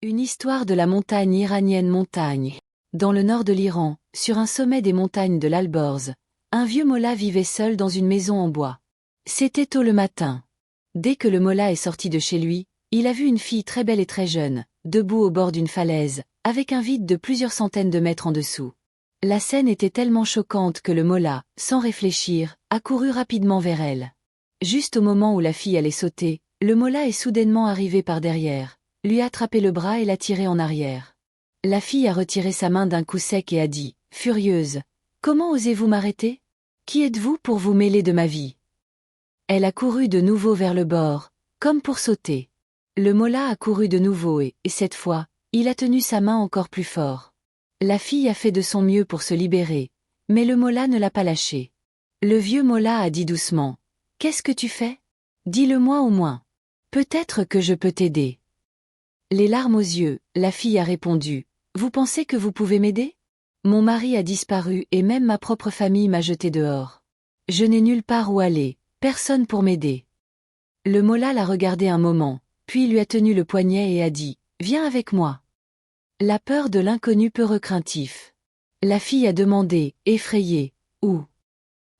Une histoire de la montagne iranienne montagne. Dans le nord de l'Iran, sur un sommet des montagnes de l'Alborz, un vieux mollah vivait seul dans une maison en bois. C'était tôt le matin. Dès que le mollah est sorti de chez lui, il a vu une fille très belle et très jeune, debout au bord d'une falaise, avec un vide de plusieurs centaines de mètres en dessous. La scène était tellement choquante que le mollah, sans réfléchir, a couru rapidement vers elle. Juste au moment où la fille allait sauter, le mollah est soudainement arrivé par derrière, lui a attrapé le bras et l'a tiré en arrière. La fille a retiré sa main d'un coup sec et a dit, furieuse, « Comment osez-vous m'arrêter? Qui êtes-vous pour vous mêler de ma vie ?» Elle a couru de nouveau vers le bord, comme pour sauter. Le mollah a couru de nouveau et cette fois, il a tenu sa main encore plus fort. La fille a fait de son mieux pour se libérer, mais le mollah ne l'a pas lâchée. Le vieux mollah a dit doucement, « Qu'est-ce que tu fais? Dis-le-moi au moins. Peut-être que je peux t'aider. » Les larmes aux yeux, la fille a répondu, « Vous pensez que vous pouvez m'aider? Mon mari a disparu et même ma propre famille m'a jeté dehors. Je n'ai nulle part où aller, personne pour m'aider. » Le mollah l'a regardé un moment, puis lui a tenu le poignet et a dit, « Viens avec moi. » La peur de l'inconnu peu craintif. La fille a demandé, effrayée, « Où ?»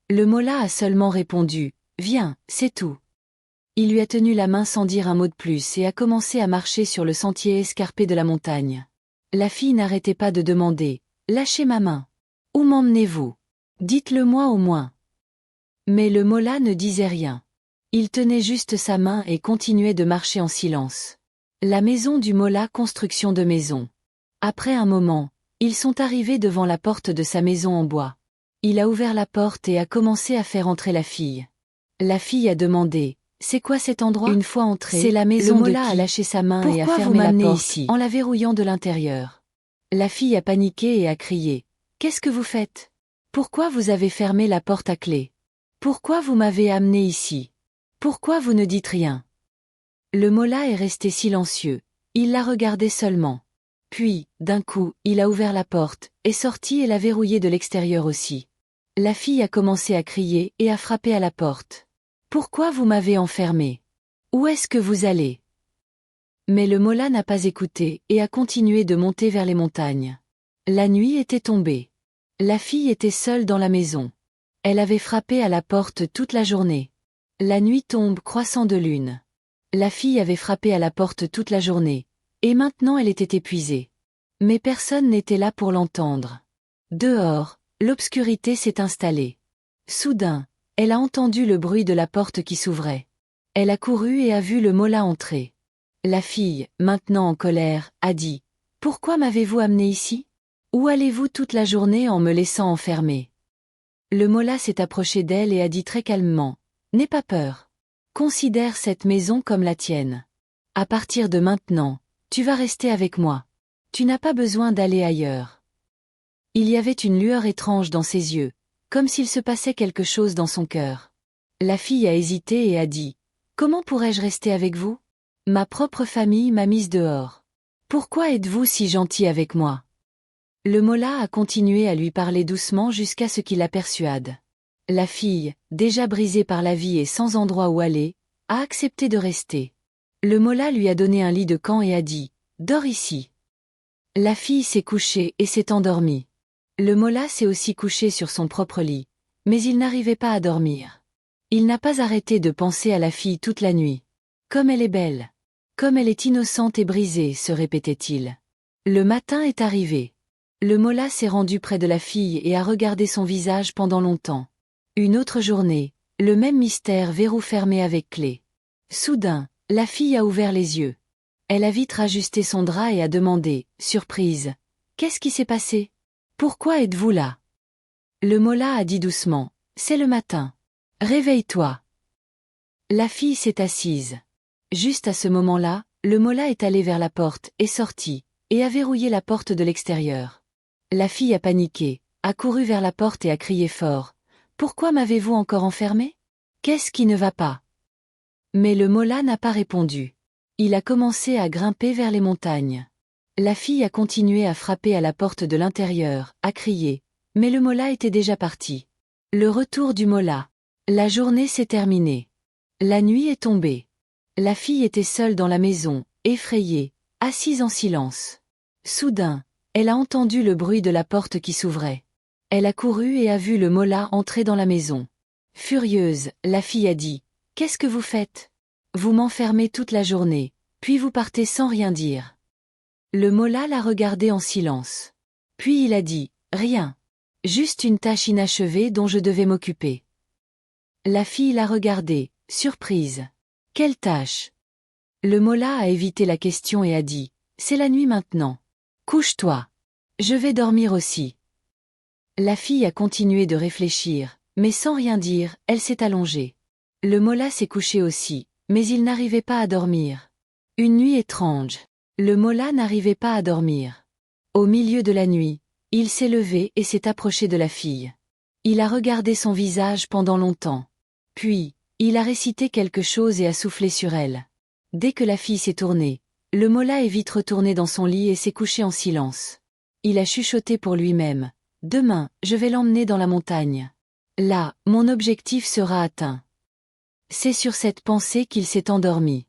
Le mollah a seulement répondu, « Viens, c'est tout. » Il lui a tenu la main sans dire un mot de plus et a commencé à marcher sur le sentier escarpé de la montagne. La fille n'arrêtait pas de demander, « Lâchez ma main. Où m'emmenez-vous? Dites-le-moi au moins. » Mais le mollah ne disait rien. Il tenait juste sa main et continuait de marcher en silence. La maison du mollah, construction de maison. Après un moment, ils sont arrivés devant la porte de sa maison en bois. Il a ouvert la porte et a commencé à faire entrer la fille. La fille a demandé, « C'est quoi cet endroit? » Une fois entré, C'est la maison le de mollah qui? a lâché sa main et a Pourquoi fermé vous la m'amenez porte ici? en la verrouillant de l'intérieur. La fille a paniqué et a crié, « Qu'est-ce que vous faites? Pourquoi vous avez fermé la porte à clé? Pourquoi vous m'avez amené ici? Pourquoi vous ne dites rien? » Le mollah est resté silencieux, il la regardait seulement. Puis, d'un coup, il a ouvert la porte, est sorti et l'a verrouillée de l'extérieur aussi. La fille a commencé à crier et à frapper à la porte. « Pourquoi vous m'avez enfermé? Où est-ce que vous allez? » Mais le mollah n'a pas écouté et a continué de monter vers les montagnes. La nuit était tombée. La fille était seule dans la maison. Elle avait frappé à la porte toute la journée. La nuit tombe croissant de lune. La fille avait frappé à la porte toute la journée, et maintenant elle était épuisée. Mais personne n'était là pour l'entendre. Dehors, l'obscurité s'est installée. Soudain, elle a entendu le bruit de la porte qui s'ouvrait. Elle a couru et a vu le mollah entrer. La fille, maintenant en colère, a dit, « Pourquoi m'avez-vous amené ici? Où allez-vous toute la journée en me laissant enfermer? » Le mollah s'est approché d'elle et a dit très calmement, « N'aie pas peur. Considère cette maison comme la tienne. À partir de maintenant, tu vas rester avec moi. Tu n'as pas besoin d'aller ailleurs. » Il y avait une lueur étrange dans ses yeux, comme s'il se passait quelque chose dans son cœur. La fille a hésité et a dit, « Comment pourrais-je rester avec vous? Ma propre famille m'a mise dehors. Pourquoi êtes-vous si gentil avec moi? » Le mollah a continué à lui parler doucement jusqu'à ce qu'il la persuade. La fille, déjà brisée par la vie et sans endroit où aller, a accepté de rester. Le mollah lui a donné un lit de camp et a dit, « Dors ici. » La fille s'est couchée et s'est endormie. Le mollah s'est aussi couché sur son propre lit, mais il n'arrivait pas à dormir. Il n'a pas arrêté de penser à la fille toute la nuit. Comme elle est belle. Comme elle est innocente et brisée, se répétait-il. Le matin est arrivé. Le mollah s'est rendu près de la fille et a regardé son visage pendant longtemps. Une autre journée, le même mystère, verrou fermé avec clé. Soudain, la fille a ouvert les yeux. Elle a vite rajusté son drap et a demandé, surprise, « Qu'est-ce qui s'est passé? Pourquoi êtes-vous là? » Le mollah a dit doucement, « C'est le matin. Réveille-toi. » La fille s'est assise. Juste à ce moment-là, le mollah est allé vers la porte, est sorti, et a verrouillé la porte de l'extérieur. La fille a paniqué, a couru vers la porte et a crié fort, « Pourquoi m'avez-vous encore enfermé? Qu'est-ce qui ne va pas? » Mais le mollah n'a pas répondu. Il a commencé à grimper vers les montagnes. La fille a continué à frapper à la porte de l'intérieur, a crié, mais le mollah était déjà parti. Le retour du mollah. La journée s'est terminée. La nuit est tombée. La fille était seule dans la maison, effrayée, assise en silence. Soudain, elle a entendu le bruit de la porte qui s'ouvrait. Elle a couru et a vu le Mola entrer dans la maison. Furieuse, la fille a dit « Qu'est-ce que vous faites? Vous m'enfermez toute la journée, puis vous partez sans rien dire. » Le Mola l'a regardé en silence. Puis il a dit « Rien. Juste une tâche inachevée dont je devais m'occuper. » La fille l'a regardé, surprise. « Quelle tâche? » Le Mola a évité la question et a dit « C'est la nuit maintenant. Couche-toi. Je vais dormir aussi. » La fille a continué de réfléchir, mais sans rien dire, elle s'est allongée. Le Mola s'est couché aussi, mais il n'arrivait pas à dormir. Une nuit étrange. Le Mola n'arrivait pas à dormir. Au milieu de la nuit, il s'est levé et s'est approché de la fille. Il a regardé son visage pendant longtemps. Puis, il a récité quelque chose et a soufflé sur elle. Dès que la fille s'est tournée, le Mola est vite retourné dans son lit et s'est couché en silence. Il a chuchoté pour lui-même. « Demain, je vais l'emmener dans la montagne. Là, mon objectif sera atteint. » C'est sur cette pensée qu'il s'est endormi.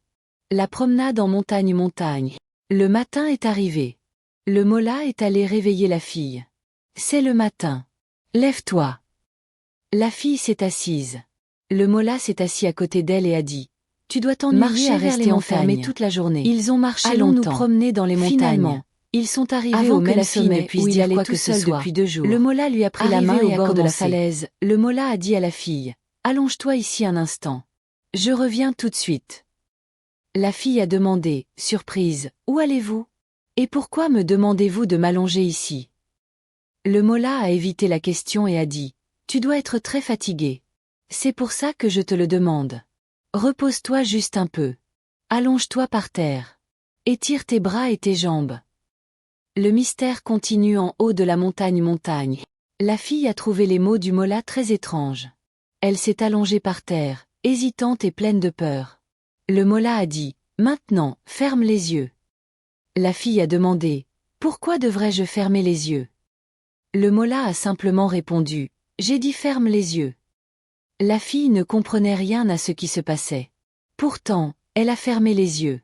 La promenade en montagne. Le matin est arrivé. Le Mola est allé réveiller la fille. « C'est le matin. Lève-toi. » La fille s'est assise. Le Mola s'est assis à côté d'elle et a dit « Tu dois t'ennuyer à rester enfermé toute la journée. » Ils ont marché longtemps. Allons nous promener dans les montagnes. Finalement, ils sont arrivés au même sommet où il allait tout seul depuis 2 jours. Le Mola lui a pris la main et au bord de la falaise. Le Mola a dit à la fille « Allonge-toi ici un instant. Je reviens tout de suite. » La fille a demandé, surprise, « Où allez-vous? Et pourquoi me demandez-vous de m'allonger ici? » Le Mola a évité la question et a dit « Tu dois être très fatigué. C'est pour ça que je te le demande. Repose-toi juste un peu. Allonge-toi par terre. Étire tes bras et tes jambes. » Le mystère continue en haut de la montagne. La fille a trouvé les mots du Mola très étranges. Elle s'est allongée par terre, hésitante et pleine de peur. Le Mola a dit « Maintenant, ferme les yeux. » La fille a demandé « Pourquoi devrais-je fermer les yeux ?» Le Mola a simplement répondu « J'ai dit ferme les yeux. » La fille ne comprenait rien à ce qui se passait. Pourtant, elle a fermé les yeux.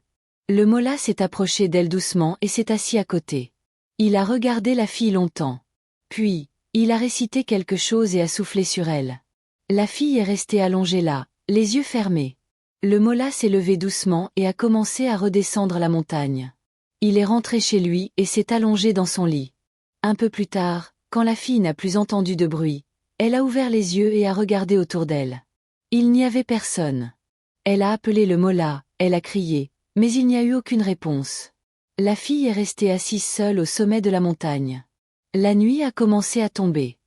Le Mola s'est approché d'elle doucement et s'est assis à côté. Il a regardé la fille longtemps. Puis, il a récité quelque chose et a soufflé sur elle. La fille est restée allongée là, les yeux fermés. Le Mola s'est levé doucement et a commencé à redescendre la montagne. Il est rentré chez lui et s'est allongé dans son lit. Un peu plus tard, quand la fille n'a plus entendu de bruit, elle a ouvert les yeux et a regardé autour d'elle. Il n'y avait personne. Elle a appelé le Mola, elle a crié, mais il n'y a eu aucune réponse. La fille est restée assise seule au sommet de la montagne. La nuit a commencé à tomber.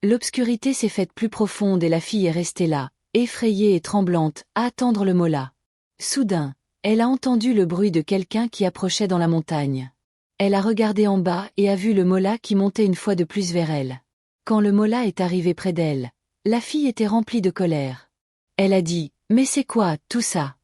L'obscurité s'est faite plus profonde et la fille est restée là, effrayée et tremblante, à attendre le Mola. Soudain, elle a entendu le bruit de quelqu'un qui approchait dans la montagne. Elle a regardé en bas et a vu le Mola qui montait une fois de plus vers elle. Quand le Mola est arrivé près d'elle, la fille était remplie de colère. Elle a dit « Mais c'est quoi, tout ça ?»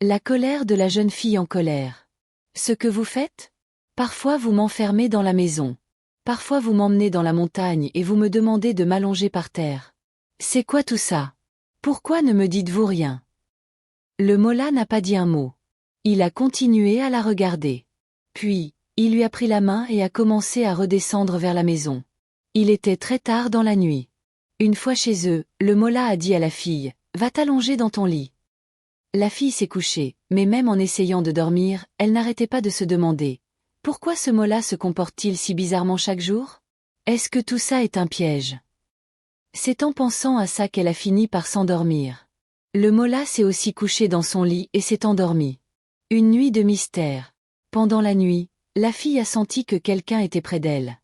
La colère de la jeune fille en colère. « Ce que vous faites? Parfois vous m'enfermez dans la maison. Parfois vous m'emmenez dans la montagne et vous me demandez de m'allonger par terre. C'est quoi tout ça? Pourquoi ne me dites-vous rien ?» Le Mola n'a pas dit un mot. Il a continué à la regarder. Puis, il lui a pris la main et a commencé à redescendre vers la maison. Il était très tard dans la nuit. Une fois chez eux, le Mola a dit à la fille « Va t'allonger dans ton lit. » La fille s'est couchée, mais même en essayant de dormir, elle n'arrêtait pas de se demander « Pourquoi ce Mola se comporte-t-il si bizarrement chaque jour? Est-ce que tout ça est un piège ?» C'est en pensant à ça qu'elle a fini par s'endormir. Le Mola s'est aussi couché dans son lit et s'est endormi. Une nuit de mystère. Pendant la nuit, la fille a senti que quelqu'un était près d'elle.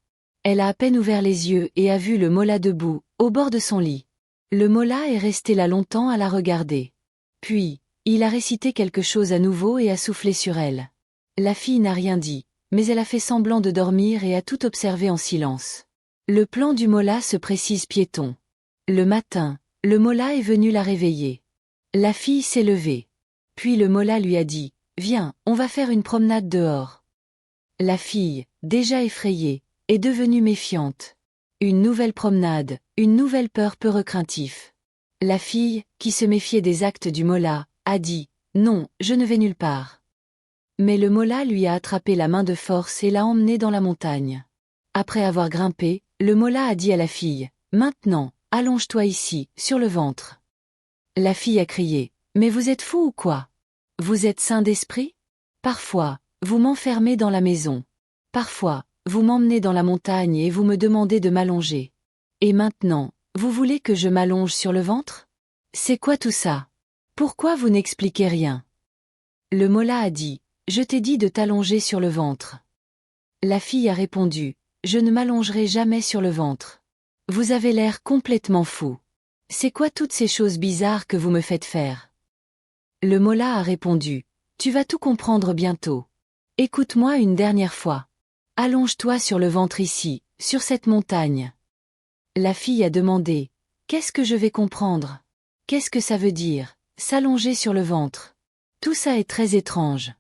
Elle a à peine ouvert les yeux et a vu le Mola debout, au bord de son lit. Le Mola est resté là longtemps à la regarder. Puis, il a récité quelque chose à nouveau et a soufflé sur elle. La fille n'a rien dit, mais elle a fait semblant de dormir et a tout observé en silence. Le plan du Mola se précise piéton. Le matin, le Mola est venu la réveiller. La fille s'est levée. Puis le Mola lui a dit « Viens, on va faire une promenade dehors. » La fille, déjà effrayée, est devenue méfiante. Une nouvelle promenade, une nouvelle peur peu recraintif. La fille, qui se méfiait des actes du Mola, a dit « Non, je ne vais nulle part. » Mais le Mola lui a attrapé la main de force et l'a emmené dans la montagne. Après avoir grimpé, le Mola a dit à la fille, « Maintenant, allonge-toi ici, sur le ventre. » La fille a crié, « Mais vous êtes fou ou quoi? Vous êtes sain d'esprit? Parfois, vous m'enfermez dans la maison. Parfois, vous m'emmenez dans la montagne et vous me demandez de m'allonger. Et maintenant, vous voulez que je m'allonge sur le ventre? C'est quoi tout ça? Pourquoi vous n'expliquez rien? » Le Mola a dit, « Je t'ai dit de t'allonger sur le ventre. » La fille a répondu, « Je ne m'allongerai jamais sur le ventre. Vous avez l'air complètement fou. C'est quoi toutes ces choses bizarres que vous me faites faire? » Le Mola a répondu, « Tu vas tout comprendre bientôt. Écoute-moi une dernière fois. Allonge-toi sur le ventre ici, sur cette montagne. » La fille a demandé, « Qu'est-ce que je vais comprendre? Qu'est-ce que ça veut dire, s'allonger sur le ventre? Tout ça est très étrange. »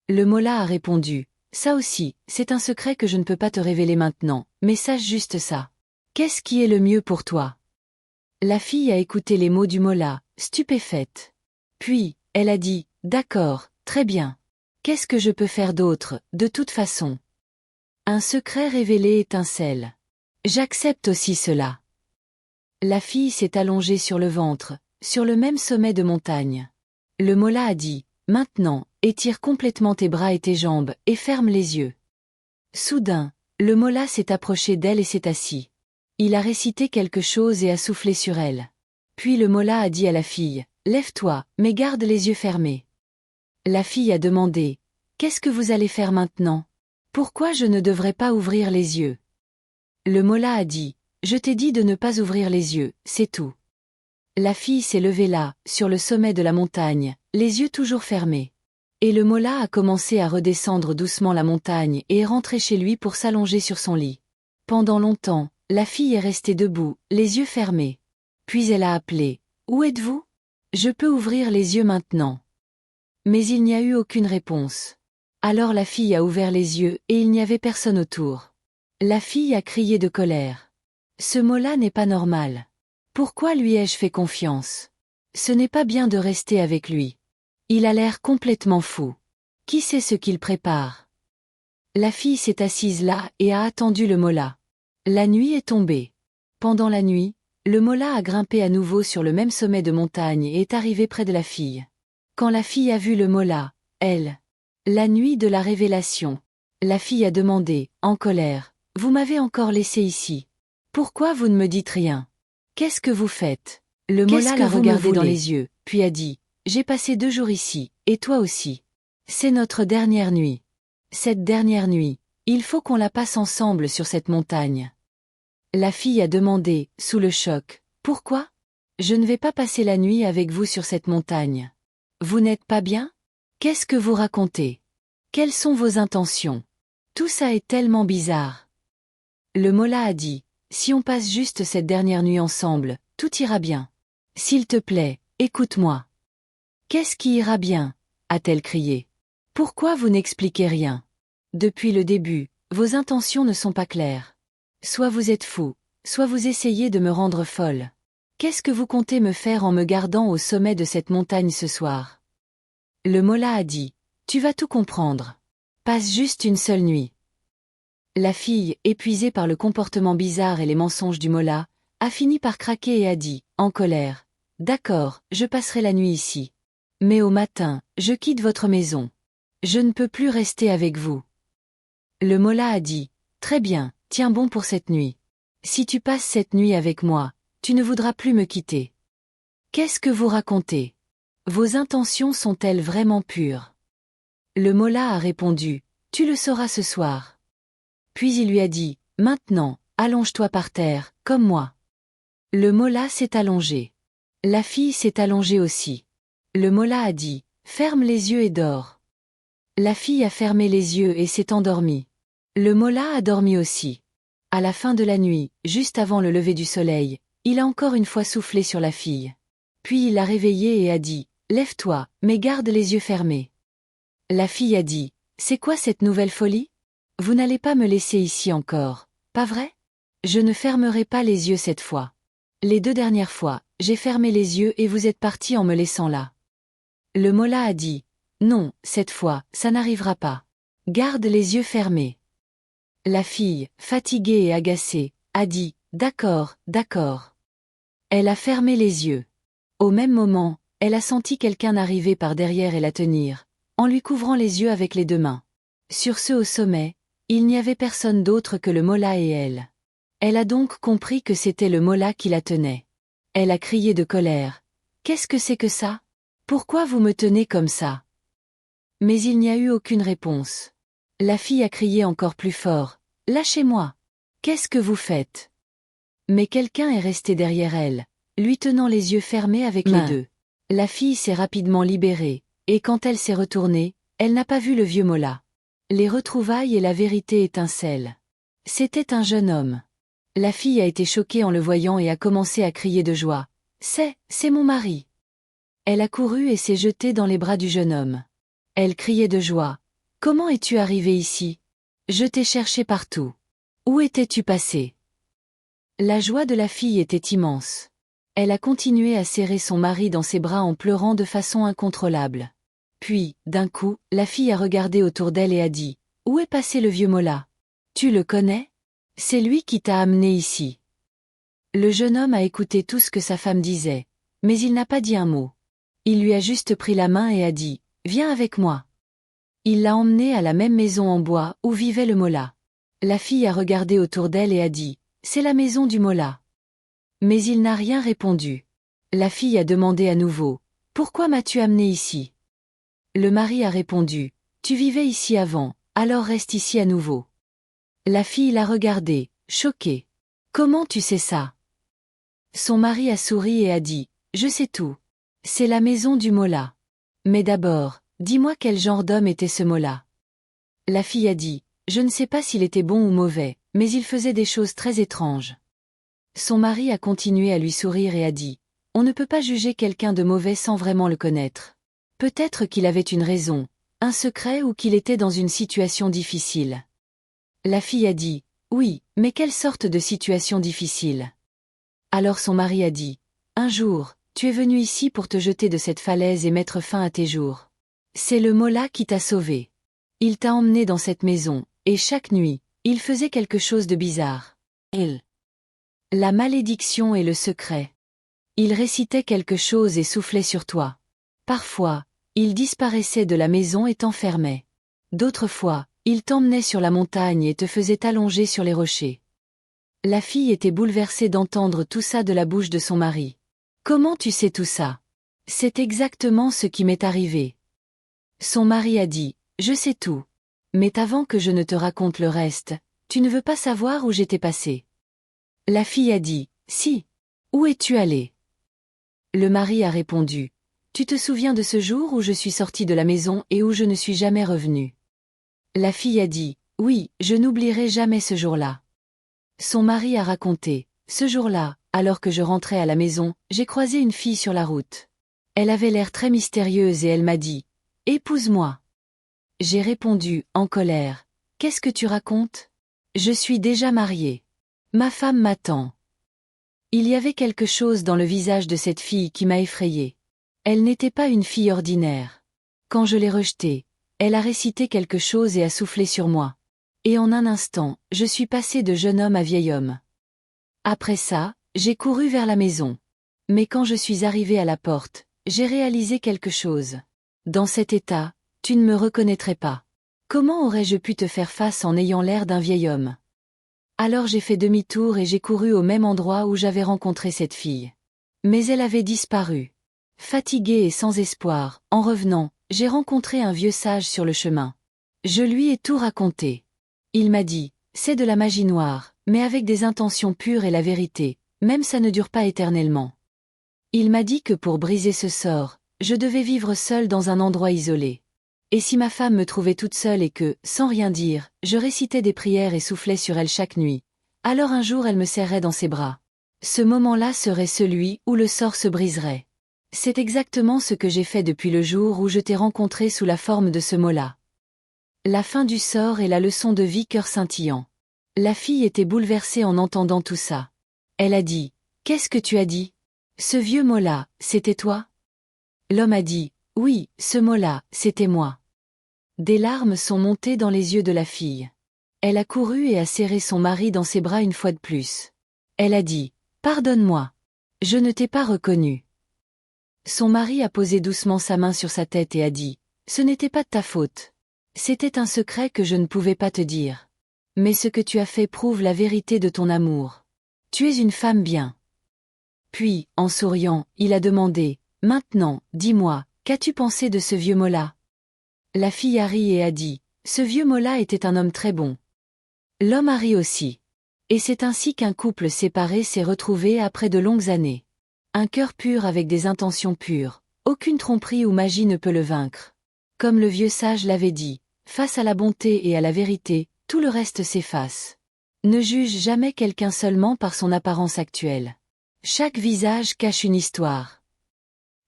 Le Mola a répondu, « Ça aussi, c'est un secret que je ne peux pas te révéler maintenant, mais sache juste ça. Qu'est-ce qui est le mieux pour toi? » La fille a écouté les mots du Mola, stupéfaite. Puis, elle a dit, « D'accord, très bien. Qu'est-ce que je peux faire d'autre, de toute façon? Un secret révélé étincelle. J'accepte aussi cela. » La fille s'est allongée sur le ventre, sur le même sommet de montagne. Le Mola a dit, « Maintenant, étire complètement tes bras et tes jambes, et ferme les yeux. » Soudain, le Mola s'est approché d'elle et s'est assis. Il a récité quelque chose et a soufflé sur elle. Puis le Mola a dit à la fille, « Lève-toi, mais garde les yeux fermés. » La fille a demandé, « Qu'est-ce que vous allez faire maintenant? Pourquoi je ne devrais pas ouvrir les yeux? » Le Mola a dit, « Je t'ai dit de ne pas ouvrir les yeux, c'est tout. » La fille s'est levée là, sur le sommet de la montagne, les yeux toujours fermés. Et le Mola a commencé à redescendre doucement la montagne et est rentré chez lui pour s'allonger sur son lit. Pendant longtemps, la fille est restée debout, les yeux fermés. Puis elle a appelé, « Où êtes-vous? Je peux ouvrir les yeux maintenant. » Mais il n'y a eu aucune réponse. Alors la fille a ouvert les yeux et il n'y avait personne autour. La fille a crié de colère. « Ce Mola n'est pas normal. Pourquoi lui ai-je fait confiance? Ce n'est pas bien de rester avec lui. Il a l'air complètement fou. Qui sait ce qu'il prépare? » La fille s'est assise là et a attendu le Mola. La nuit est tombée. Pendant la nuit, le Mola a grimpé à nouveau sur le même sommet de montagne et est arrivé près de la fille. Quand la fille a vu le Mola, elle. La nuit de la révélation. La fille a demandé, en colère, « Vous m'avez encore laissé ici. Pourquoi vous ne me dites rien? Qu'est-ce que vous faites? » Le Mola l'a regardé dans les yeux, puis a dit, « J'ai passé 2 jours ici, et toi aussi. C'est notre dernière nuit. Cette dernière nuit, il faut qu'on la passe ensemble sur cette montagne. » La fille a demandé, sous le choc, « Pourquoi? Je ne vais pas passer la nuit avec vous sur cette montagne. Vous n'êtes pas bien? Qu'est-ce que vous racontez? Quelles sont vos intentions? Tout ça est tellement bizarre. » Le Mola a dit, « Si on passe juste cette dernière nuit ensemble, tout ira bien. S'il te plaît, écoute-moi. » « Qu'est-ce qui ira bien? » a-t-elle crié. « Pourquoi vous n'expliquez rien? Depuis le début, vos intentions ne sont pas claires. Soit vous êtes fou, soit vous essayez de me rendre folle. Qu'est-ce que vous comptez me faire en me gardant au sommet de cette montagne ce soir? » Le Mola a dit, « Tu vas tout comprendre. Passe juste une seule nuit. » La fille, épuisée par le comportement bizarre et les mensonges du Mola, a fini par craquer et a dit, en colère, « D'accord, je passerai la nuit ici. Mais au matin, je quitte votre maison. Je ne peux plus rester avec vous. » Le Mola a dit, « Très bien, tiens bon pour cette nuit. Si tu passes cette nuit avec moi, tu ne voudras plus me quitter. » « Qu'est-ce que vous racontez? Vos intentions sont-elles vraiment pures? » Le Mola a répondu, « Tu le sauras ce soir. » Puis il lui a dit, « Maintenant, allonge-toi par terre, comme moi. » Le Mola s'est allongé. La fille s'est allongée aussi. Le Mola a dit, « Ferme les yeux et dors. » La fille a fermé les yeux et s'est endormie. Le Mola a dormi aussi. À la fin de la nuit, juste avant le lever du soleil, il a encore une fois soufflé sur la fille. Puis il l'a réveillée et a dit, « Lève-toi, mais garde les yeux fermés. » La fille a dit, « C'est quoi cette nouvelle folie? Vous n'allez pas me laisser ici encore, pas vrai? Je ne fermerai pas les yeux cette fois. Les 2 dernières fois, j'ai fermé les yeux et vous êtes parti en me laissant là. » Le Mola a dit, Non, cette fois, ça n'arrivera pas. Garde les yeux fermés. La fille, fatiguée et agacée, a dit, d'accord, d'accord. Elle a fermé les yeux. Au même moment, elle a senti quelqu'un arriver par derrière et la tenir, en lui couvrant les yeux avec les deux mains. Sur ce au sommet, il n'y avait personne d'autre que le mola et elle. Elle a donc compris que c'était le mola qui la tenait. Elle a crié de colère. Qu'est-ce que c'est que ça? Pourquoi vous me tenez comme ça? Mais il n'y a eu aucune réponse. La fille a crié encore plus fort. Lâchez-moi! Qu'est-ce que vous faites? Mais quelqu'un est resté derrière elle, lui tenant les yeux fermés avec les deux. La fille s'est rapidement libérée, et quand elle s'est retournée, elle n'a pas vu le vieux mola. Les retrouvailles et la vérité étincellent. C'était un jeune homme. La fille a été choquée en le voyant et a commencé à crier de joie. C'est mon mari. Elle a couru et s'est jetée dans les bras du jeune homme. Elle criait de joie. Comment es-tu arrivé ici? Je t'ai cherché partout. Où étais-tu passé? La joie de la fille était immense. Elle a continué à serrer son mari dans ses bras en pleurant de façon incontrôlable. Puis, d'un coup, la fille a regardé autour d'elle et a dit, « Où est passé le vieux mola? Tu le connais? C'est lui qui t'a amené ici. » Le jeune homme a écouté tout ce que sa femme disait, mais il n'a pas dit un mot. Il lui a juste pris la main et a dit, « Viens avec moi. » Il l'a emmené à la même maison en bois où vivait le mola. La fille a regardé autour d'elle et a dit, « C'est la maison du mola. » Mais il n'a rien répondu. La fille a demandé à nouveau, « Pourquoi m'as-tu amené ici? » Le mari a répondu, « Tu vivais ici avant, alors reste ici à nouveau. » La fille l'a regardé, choquée. « Comment tu sais ça? » Son mari a souri et a dit, « Je sais tout. C'est la maison du mola. Mais d'abord, dis-moi quel genre d'homme était ce mola. » La fille a dit, « Je ne sais pas s'il était bon ou mauvais, mais il faisait des choses très étranges. » Son mari a continué à lui sourire et a dit, « On ne peut pas juger quelqu'un de mauvais sans vraiment le connaître. Peut-être qu'il avait une raison, un secret ou qu'il était dans une situation difficile. » La fille a dit, « Oui, mais quelle sorte de situation difficile? » Alors son mari a dit, « Un jour, tu es venu ici pour te jeter de cette falaise et mettre fin à tes jours. C'est le mola qui t'a sauvé. Il t'a emmené dans cette maison, et chaque nuit, il faisait quelque chose de bizarre. La malédiction et le secret. Il récitait quelque chose et soufflait sur toi. Parfois, il disparaissait de la maison et t'enfermait. D'autres fois, il t'emmenait sur la montagne et te faisait allonger sur les rochers. » La fille était bouleversée d'entendre tout ça de la bouche de son mari. « Comment tu sais tout ça? C'est exactement ce qui m'est arrivé. » Son mari a dit, « Je sais tout. Mais avant que je ne te raconte le reste, tu ne veux pas savoir où j'étais passé. » La fille a dit, « Si. Où es-tu allé? » Le mari a répondu, « Tu te souviens de ce jour où je suis sortie de la maison et où je ne suis jamais revenue? » La fille a dit, « Oui, je n'oublierai jamais ce jour-là. » Son mari a raconté, « Ce jour-là, alors que je rentrais à la maison, j'ai croisé une fille sur la route. Elle avait l'air très mystérieuse et elle m'a dit, « Épouse-moi. » J'ai répondu, en colère, « Qu'est-ce que tu racontes? Je suis déjà mariée. Ma femme m'attend. » Il y avait quelque chose dans le visage de cette fille qui m'a effrayée. Elle n'était pas une fille ordinaire. Quand je l'ai rejetée, elle a récité quelque chose et a soufflé sur moi. Et en un instant, je suis passé de jeune homme à vieil homme. Après ça, j'ai couru vers la maison. Mais quand je suis arrivé à la porte, j'ai réalisé quelque chose. Dans cet état, tu ne me reconnaîtrais pas. Comment aurais-je pu te faire face en ayant l'air d'un vieil homme? Alors j'ai fait demi-tour et j'ai couru au même endroit où j'avais rencontré cette fille. Mais elle avait disparu. Fatiguée et sans espoir, en revenant, j'ai rencontré un vieux sage sur le chemin. Je lui ai tout raconté. Il m'a dit, c'est de la magie noire, mais avec des intentions pures et la vérité, même ça ne dure pas éternellement. Il m'a dit que pour briser ce sort, je devais vivre seule dans un endroit isolé. Et si ma femme me trouvait toute seule et que, sans rien dire, je récitais des prières et soufflais sur elle chaque nuit, alors un jour elle me serrait dans ses bras. Ce moment-là serait celui où le sort se briserait. C'est exactement ce que j'ai fait depuis le jour où je t'ai rencontré sous la forme de ce mot-là. La fin du sort et la leçon de vie cœur scintillant. La fille était bouleversée en entendant tout ça. Elle a dit, « Qu'est-ce que tu as dit? Ce vieux mot-là, c'était toi? » L'homme a dit, « Oui, ce mot-là, c'était moi. Des larmes sont montées dans les yeux de la fille. Elle a couru et a serré son mari dans ses bras une fois de plus. Elle a dit, « Pardonne-moi. Je ne t'ai pas reconnu. » Son mari a posé doucement sa main sur sa tête et a dit, « Ce n'était pas de ta faute. C'était un secret que je ne pouvais pas te dire. Mais ce que tu as fait prouve la vérité de ton amour. Tu es une femme bien. » Puis, en souriant, il a demandé, « Maintenant, dis-moi, qu'as-tu pensé de ce vieux Mola ?» La fille a ri et a dit, « Ce vieux Mola était un homme très bon. » L'homme a ri aussi. Et c'est ainsi qu'un couple séparé s'est retrouvé après de longues années. Un cœur pur avec des intentions pures, aucune tromperie ou magie ne peut le vaincre. Comme le vieux sage l'avait dit, face à la bonté et à la vérité, tout le reste s'efface. Ne juge jamais quelqu'un seulement par son apparence actuelle. Chaque visage cache une histoire.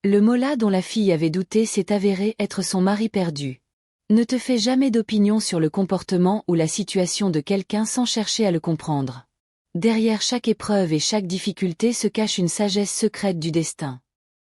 Le Mola dont la fille avait douté s'est avéré être son mari perdu. Ne te fais jamais d'opinion sur le comportement ou la situation de quelqu'un sans chercher à le comprendre. Derrière chaque épreuve et chaque difficulté se cache une sagesse secrète du destin.